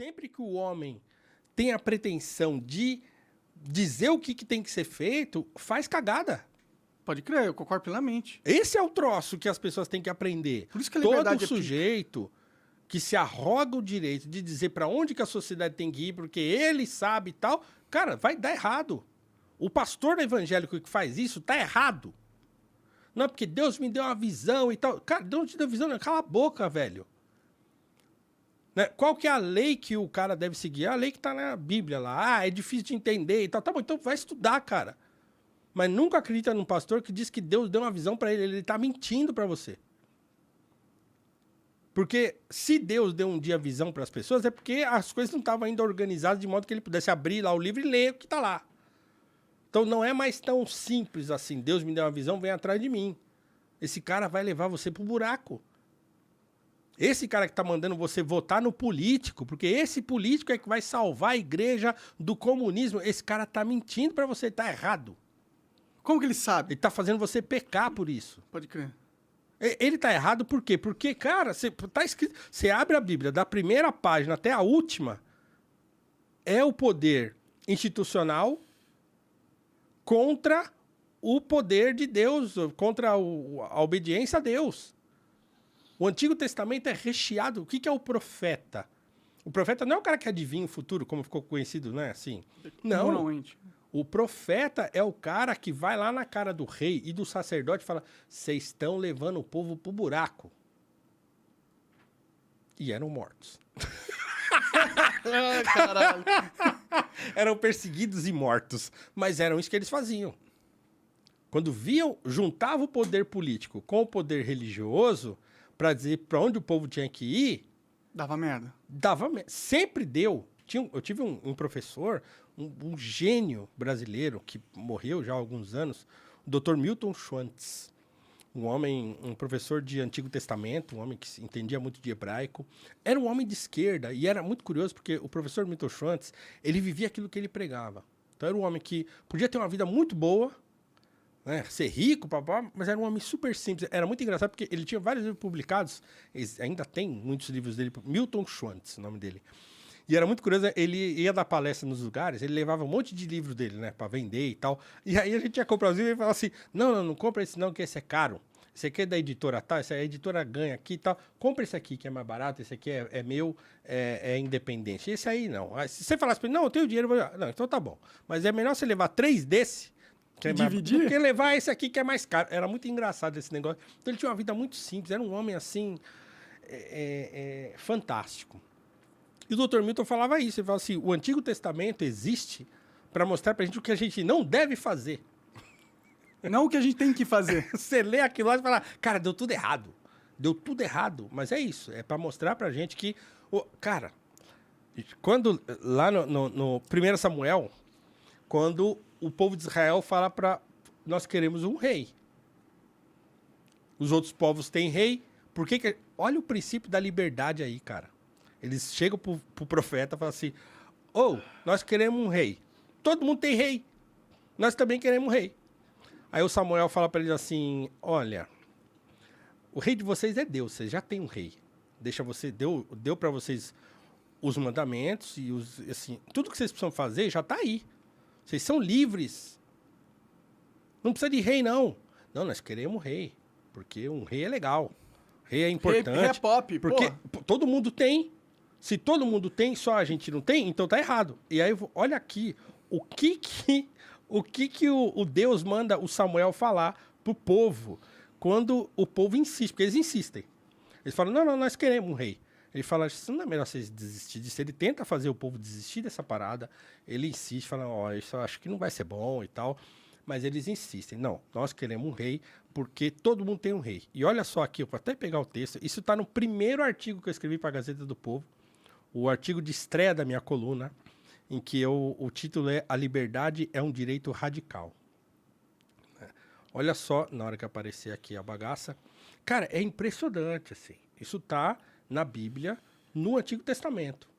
sempre que o homem tem a pretensão de dizer o que tem que ser feito, faz cagada. Pode crer, eu concordo plenamente. Esse é o troço que as pessoas têm que aprender. Por isso que a liberdade Todo sujeito que se arroga o direito de dizer para onde que a sociedade tem que ir, porque ele sabe e tal, cara, vai dar errado. O pastor evangélico que faz isso tá errado. Não é porque Deus me deu uma visão e tal. Cara, Deus não te deu visão, não. Cala a boca, velho. Né? Qual que é a lei que o cara deve seguir? É a lei que tá na Bíblia lá. Ah, é difícil de entender e tal. Tá bom, então vai estudar, cara. Mas nunca acredita num pastor que diz que Deus deu uma visão para ele. Ele tá mentindo para você. Porque se Deus deu um dia visão para as pessoas, é porque as coisas não estavam ainda organizadas de modo que ele pudesse abrir lá o livro e ler o que tá lá. Então não é mais tão simples assim. Deus me deu uma visão, vem atrás de mim. Esse cara vai levar você pro buraco. Esse cara que tá mandando você votar no político, porque esse político é que vai salvar a igreja do comunismo. Esse cara tá mentindo para você, tá errado. Como que ele sabe? Ele tá fazendo você pecar por isso. Pode crer. Ele tá errado por quê? Porque, cara, tá escrito, você abre a Bíblia, da primeira página até a última, é o poder institucional contra o poder de Deus, contra a obediência a Deus. O Antigo Testamento é recheado. O que é o profeta? O profeta não é o cara que adivinha o futuro, como ficou conhecido, né? Assim. Não. Normalmente. O profeta é o cara que vai lá na cara do rei e do sacerdote e fala: vocês estão levando o povo pro buraco. E eram mortos. Caralho. Eram perseguidos e mortos. Mas eram isso que eles faziam. Quando viam, juntavam o poder político com o poder religioso para dizer para onde o povo tinha que ir. Dava merda. Dava merda. Sempre deu. Eu tive um professor, um gênio brasileiro, que morreu já há alguns anos, o Dr. Milton Schwantz. Um professor de Antigo Testamento, um homem que entendia muito de hebraico. Era um homem de esquerda e era muito curioso porque o professor Milton Schwantz, ele vivia aquilo que ele pregava. Então era um homem que podia ter uma vida muito boa, né, ser rico, mas era um homem super simples. Era muito engraçado porque ele tinha vários livros publicados, ainda tem muitos livros dele, Milton Schwantz, o nome dele. E era muito curioso, ele ia dar palestra nos lugares, ele levava um monte de livro dele, né, pra vender e tal. E aí a gente ia comprar os livros e falava assim: não compra esse não, que esse é caro. Esse aqui é da editora tal, essa a editora ganha aqui e tal. Compra esse aqui que é mais barato, esse aqui é meu, é independente. Esse aí não. Se você falasse pra ele: não, eu tenho dinheiro, não, então tá bom. Mas é melhor você levar 3 desse, que é dividir? Do que levar esse aqui que é mais caro. Era muito engraçado esse negócio. Então ele tinha uma vida muito simples, era um homem assim, fantástico. E o Dr. Milton falava isso, ele falava assim: o Antigo Testamento existe para mostrar pra gente o que a gente não deve fazer. Não o que a gente tem que fazer. Você lê aquilo lá e fala: cara, deu tudo errado. Deu tudo errado. Mas é isso, é para mostrar pra gente que... cara, quando lá no 1 Samuel, quando o povo de Israel fala para nós queremos um rei. Os outros povos têm rei. Por que... Olha o princípio da liberdade aí, cara. Eles chegam pro profeta e falam assim: nós queremos um rei. Todo mundo tem rei. Nós também queremos um rei. Aí o Samuel fala para eles assim: olha, o rei de vocês é Deus, vocês já têm um rei. Deu para vocês os mandamentos e assim, tudo que vocês precisam fazer já está aí. Vocês são livres. Não precisa de rei, não. Não, nós queremos um rei, porque um rei é legal. Rei é importante. Rei é pop, porque todo mundo tem. Se todo mundo tem, só a gente não tem, então tá errado. E aí, olha aqui, o que o Deus manda o Samuel falar pro povo quando o povo insiste, porque eles insistem. Eles falam: não, nós queremos um rei. Ele fala: não é melhor vocês desistir disso. Ele tenta fazer o povo desistir dessa parada, ele insiste, fala: isso eu acho que não vai ser bom e tal. Mas eles insistem: não, nós queremos um rei, porque todo mundo tem um rei. E olha só aqui, eu vou até pegar o texto, isso está no primeiro artigo que eu escrevi para a Gazeta do Povo, o artigo de estreia da minha coluna, em que o título é: A liberdade é um direito radical. Olha só, na hora que aparecer aqui a bagaça. Cara, é impressionante, assim. Isso tá na Bíblia, no Antigo Testamento.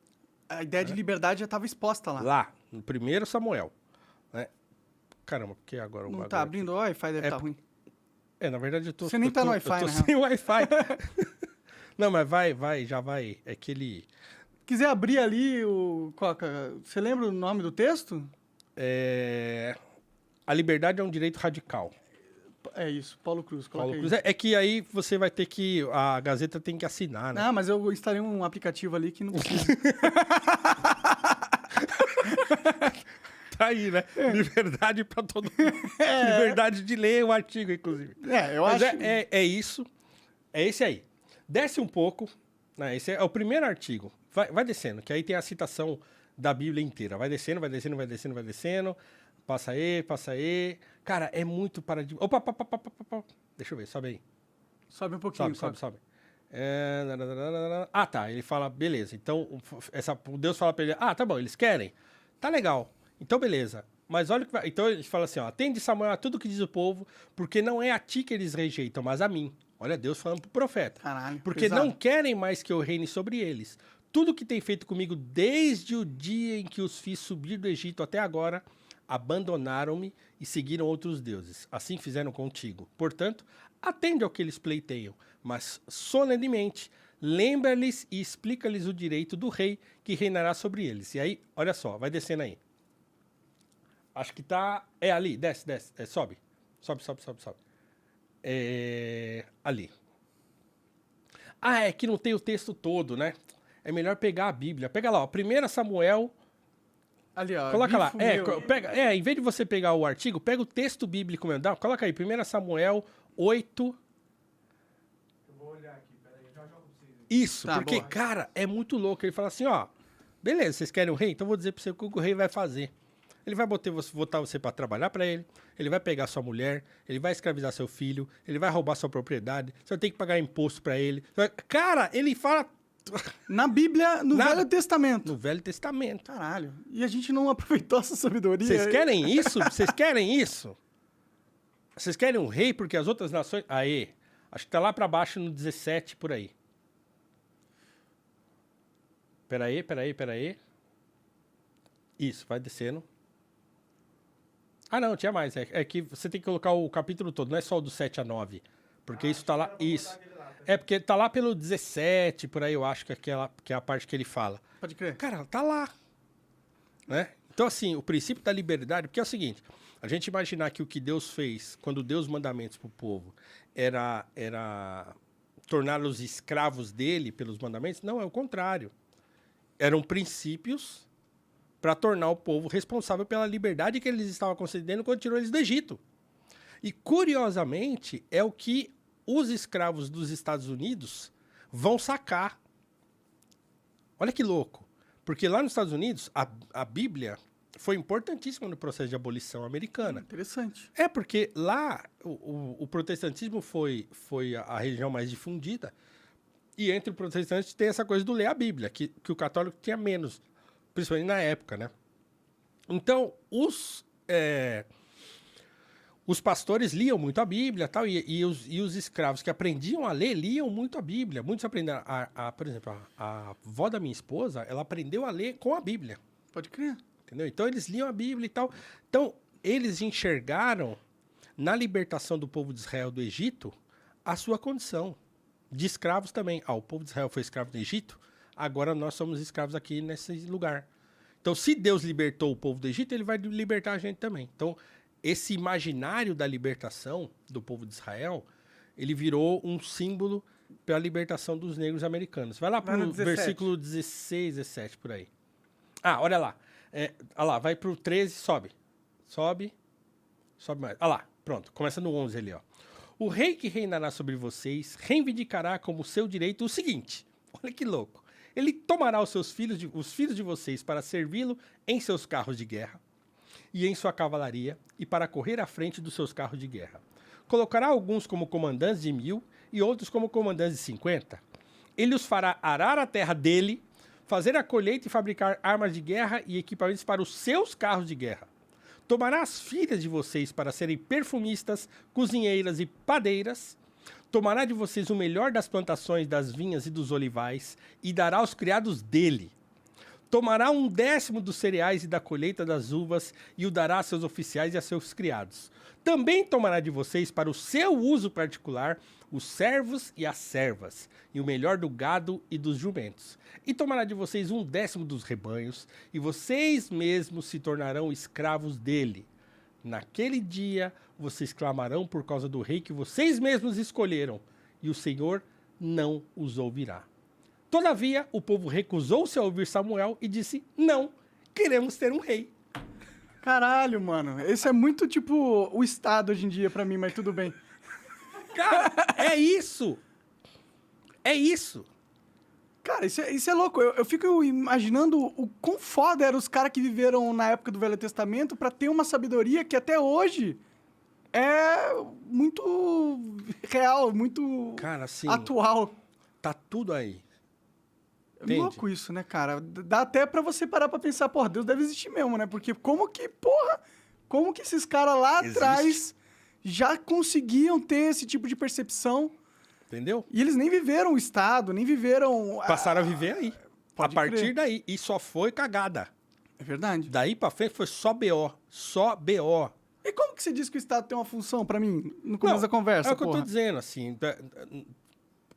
A ideia de liberdade já estava exposta lá. Lá, no 1 Samuel. Né? Caramba, porque agora o Não bagulho tá abrindo o Wi-Fi, deve estar ruim. Na verdade eu tô... Você nem tá no Wi-Fi, eu tô sem Wi-Fi. Não, mas já vai. É que ele... Quiser abrir ali o... Coca, você lembra o nome do texto? A liberdade é um direito radical. É isso, Paulo Cruz. Paulo Coloca Cruz. aí. É que aí você vai ter que... A Gazeta tem que assinar, né? Ah, mas eu instalei um aplicativo ali que não precisa. Tá aí, né? Liberdade pra todo mundo. Liberdade de ler o artigo, inclusive. Eu Mas acho... é isso. É esse aí. Desce um pouco. Né? Esse é o primeiro artigo. Vai descendo, que aí tem a citação da Bíblia inteira. Vai descendo, vai descendo, vai descendo, vai descendo. Passa aí, passa aí. Cara, é muito paradigma. Opa. Deixa eu ver, sobe aí. Sobe um pouquinho. Sobe. Ah, tá. Ele fala, beleza. Então, o Deus fala pra ele, tá bom, eles querem. Tá legal. Então, beleza. Mas olha o que vai... Então, ele fala assim, ó. Atende, Samuel, a tudo que diz o povo, porque não é a ti que eles rejeitam, mas a mim. Olha Deus falando pro profeta. Caralho, porque pesado. não querem mais que eu reine sobre eles. Tudo que tem feito comigo desde o dia em que os fiz subir do Egito até agora, abandonaram-me e seguiram outros deuses. Assim fizeram contigo. Portanto, atende ao que eles pleiteiam, mas solenemente lembra-lhes e explica-lhes o direito do rei que reinará sobre eles. E aí, olha só, vai descendo aí. Acho que tá... É ali, desce. Sobe. Sobe. Ali. É que não tem o texto todo, né? É melhor pegar a Bíblia. Pega lá, ó. 1 Samuel... Ali, ó. Coloca lá. Meu. Em vez de você pegar o artigo, pega o texto bíblico mesmo. Coloca aí, 1 Samuel 8. Eu vou olhar aqui, peraí, eu já jogo pra vocês. Isso, Tá, porque, boa. cara, é muito louco. Ele fala assim, ó, beleza, vocês querem um rei? Então eu vou dizer pra você o que o rei vai fazer. Ele vai botar você pra trabalhar pra ele, ele vai pegar sua mulher, ele vai escravizar seu filho, ele vai roubar sua propriedade, você vai ter que pagar imposto pra ele. Cara, ele fala... Na Bíblia, no Nada. Velho Testamento. No Velho Testamento. Caralho. E a gente não aproveitou essa sabedoria. Vocês querem isso? Vocês querem isso? Vocês querem um rei porque as outras nações... Aí, acho que tá lá pra baixo no 17, por aí. Peraí. Isso, vai descendo. Não, tinha mais. É que você tem que colocar o capítulo todo, não é só o do 7 a 9. Porque isso tá lá... Isso. É porque tá lá pelo 17, por aí eu acho que é a parte que ele fala. Pode crer. Cara, tá lá. Né? Então, assim, o princípio da liberdade... Porque é o seguinte, a gente imaginar que o que Deus fez quando deu os mandamentos pro povo era torná-los escravos dele pelos mandamentos, não, é o contrário. Eram princípios para tornar o povo responsável pela liberdade que eles estavam concedendo quando tirou eles do Egito. E, curiosamente, é o que os escravos dos Estados Unidos vão sacar. Olha que louco. Porque lá nos Estados Unidos, a Bíblia foi importantíssima no processo de abolição americana. Interessante. É porque lá o protestantismo foi a religião mais difundida. E entre os protestantes tem essa coisa do ler a Bíblia, que o católico tinha menos, principalmente na época, né? Então, os pastores liam muito a Bíblia tal, e os escravos que aprendiam a ler, liam muito a Bíblia. Muitos aprenderam. Por exemplo, a avó da minha esposa, ela aprendeu a ler com a Bíblia. Pode crer. Entendeu? Então, eles liam a Bíblia e tal. Então, eles enxergaram na libertação do povo de Israel do Egito a sua condição de escravos também. O povo de Israel foi escravo no Egito, agora nós somos escravos aqui nesse lugar. Então, se Deus libertou o povo do Egito, ele vai libertar a gente também. Então, esse imaginário da libertação do povo de Israel, ele virou um símbolo para a libertação dos negros americanos. Vai lá para o versículo 16, 17, por aí. Olha lá. Olha lá, vai para o 13, sobe mais. Olha lá, pronto, começa no 11 ali, ó. O rei que reinará sobre vocês reivindicará como seu direito o seguinte, olha que louco, ele tomará os filhos de vocês para servi-lo em seus carros de guerra e em sua cavalaria e para correr à frente dos seus carros de guerra. Colocará alguns como comandantes de 1000 e outros como comandantes de 50. Ele os fará arar a terra dele, fazer a colheita e fabricar armas de guerra e equipamentos para os seus carros de guerra. Tomará as filhas de vocês para serem perfumistas, cozinheiras e padeiras. Tomará de vocês o melhor das plantações, das vinhas e dos olivais e dará aos criados dele. Tomará 1/10 dos cereais e da colheita das uvas e o dará a seus oficiais e a seus criados. Também tomará de vocês para o seu uso particular os servos e as servas, e o melhor do gado e dos jumentos. E tomará de vocês 1/10 dos rebanhos, e vocês mesmos se tornarão escravos dele. Naquele dia, vocês clamarão por causa do rei que vocês mesmos escolheram, e o Senhor não os ouvirá. Todavia, o povo recusou-se a ouvir Samuel e disse, não, queremos ter um rei. Caralho, mano. Esse é muito tipo o Estado hoje em dia pra mim, mas tudo bem. Cara, é isso. É isso. Cara, isso é louco. Eu fico imaginando o quão foda eram os caras que viveram na época do Velho Testamento pra ter uma sabedoria que até hoje é muito real, muito Cara, assim, atual. tá tudo aí. É Entende? louco isso, né, cara? Dá até pra você parar pra pensar, porra, Deus deve existir mesmo, né? Porque como que esses caras lá atrás já conseguiam ter esse tipo de percepção? Entendeu? E eles nem viveram o Estado, nem viveram... Passaram a viver aí. Pode A partir crer. daí. E só foi cagada. É verdade. Daí pra frente foi só BO. Só BO. E como que você diz que o Estado tem uma função pra mim, no começo da conversa, é o que eu porra? tô dizendo, assim.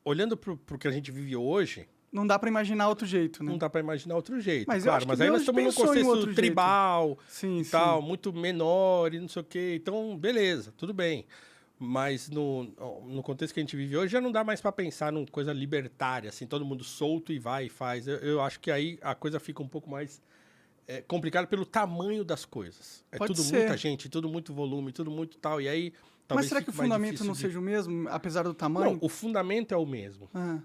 Olhando pro que a gente vive hoje, Não dá pra imaginar outro jeito, né? não dá pra imaginar outro jeito. Mas eu claro, acho que mas aí nós Deus estamos num pensou em contexto outro jeito. tribal Sim, e sim. tal, muito menor e não sei o quê. Então, beleza, tudo bem. Mas no contexto que a gente vive hoje, já não dá mais pra pensar numa coisa libertária, assim, todo mundo solto e vai e faz. Eu acho que aí a coisa fica um pouco mais complicada pelo tamanho das coisas. É Pode tudo ser. muita gente, tudo muito volume, tudo muito tal. E aí, talvez Mas será que o fique mais fundamento difícil não de- seja o mesmo, apesar do tamanho? Não, o fundamento é o mesmo. Ah,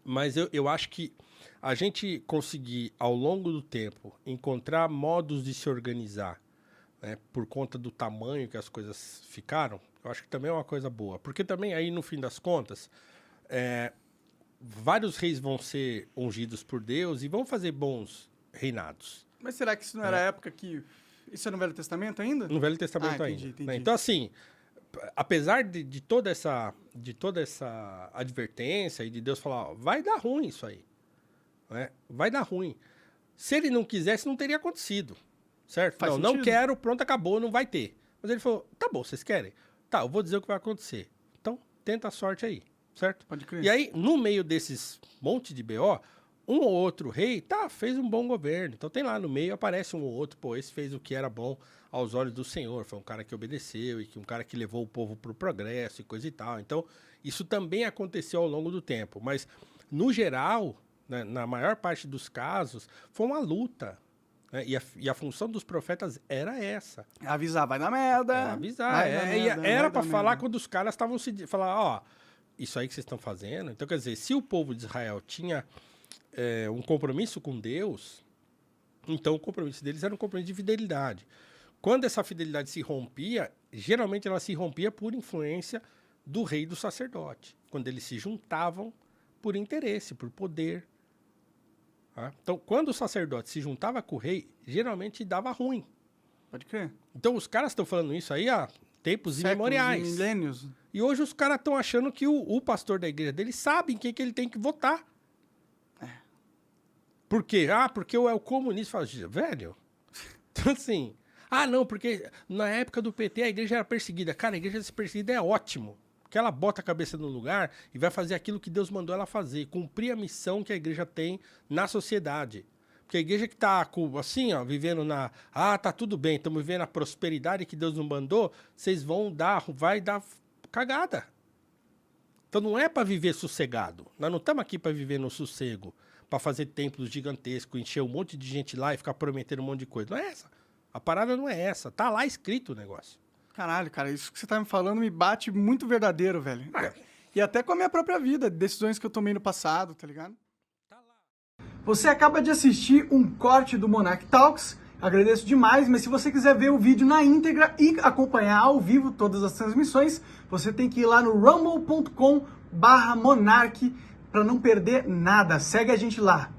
Mas eu acho que a gente conseguir, ao longo do tempo, encontrar modos de se organizar, né, por conta do tamanho que as coisas ficaram, eu acho que também é uma coisa boa. Porque também aí, no fim das contas, vários reis vão ser ungidos por Deus e vão fazer bons reinados. mas será que isso não era a época que... Isso é no Velho Testamento ainda? No Velho Testamento Ah, ainda. entendi, né? entendi. Então, assim, apesar de toda essa advertência e de Deus falar, ó, vai dar ruim isso aí. Né? Vai dar ruim. Se ele não quisesse, não teria acontecido. Certo? Faz Não sentido. quero, pronto, acabou, não vai ter. Mas ele falou, tá bom, vocês querem? Tá, eu vou dizer o que vai acontecer. Então, tenta a sorte aí, certo? Pode crer. E aí, no meio desses monte de BO, um ou outro rei, fez um bom governo. Então tem lá no meio, aparece um ou outro, pô, esse fez o que era bom aos olhos do Senhor. Foi um cara que obedeceu e um cara que levou o povo pro progresso e coisa e tal. Então, isso também aconteceu ao longo do tempo. Mas, no geral, né, na maior parte dos casos, foi uma luta. Né? E a função dos profetas era essa. Avisar, vai dar merda. Era avisar. vai dar merda, Era vai para dar falar merda. quando os caras estavam se... Falar, ó, isso aí que vocês estão fazendo. Então, quer dizer, se o povo de Israel tinha um compromisso com Deus, então o compromisso deles era um compromisso de fidelidade. Quando essa fidelidade se rompia, geralmente ela se rompia por influência do rei e do sacerdote. Quando eles se juntavam por interesse, por poder. Tá? Então, quando o sacerdote se juntava com o rei, geralmente dava ruim. Pode crer. Então, os caras estão falando isso aí há tempos Séculos, imemoriais. milênios. E hoje os caras estão achando que o pastor da igreja dele sabe em quem que ele tem que votar. Por quê? Porque eu é o comunista. Fala, velho, então assim... não, porque na época do PT a igreja era perseguida. Cara, a igreja ser perseguida é ótimo. Porque ela bota a cabeça no lugar e vai fazer aquilo que Deus mandou ela fazer. Cumprir a missão que a igreja tem na sociedade. Porque a igreja que tá assim, ó, vivendo na... tá tudo bem, estamos vivendo a prosperidade que Deus nos mandou, vocês vai dar cagada. Então não é para viver sossegado. Nós não estamos aqui para viver no sossego, para fazer templos gigantescos, encher um monte de gente lá e ficar prometendo um monte de coisa. Não é essa. A parada não é essa. Tá lá escrito o negócio. Caralho, cara, isso que você tá me falando me bate muito verdadeiro, velho. E até com a minha própria vida, decisões que eu tomei no passado, tá ligado? Você acaba de assistir um corte do Monarch Talks, agradeço demais, mas se você quiser ver o vídeo na íntegra e acompanhar ao vivo todas as transmissões, você tem que ir lá no rumble.com/monarch para não perder nada. Segue a gente lá.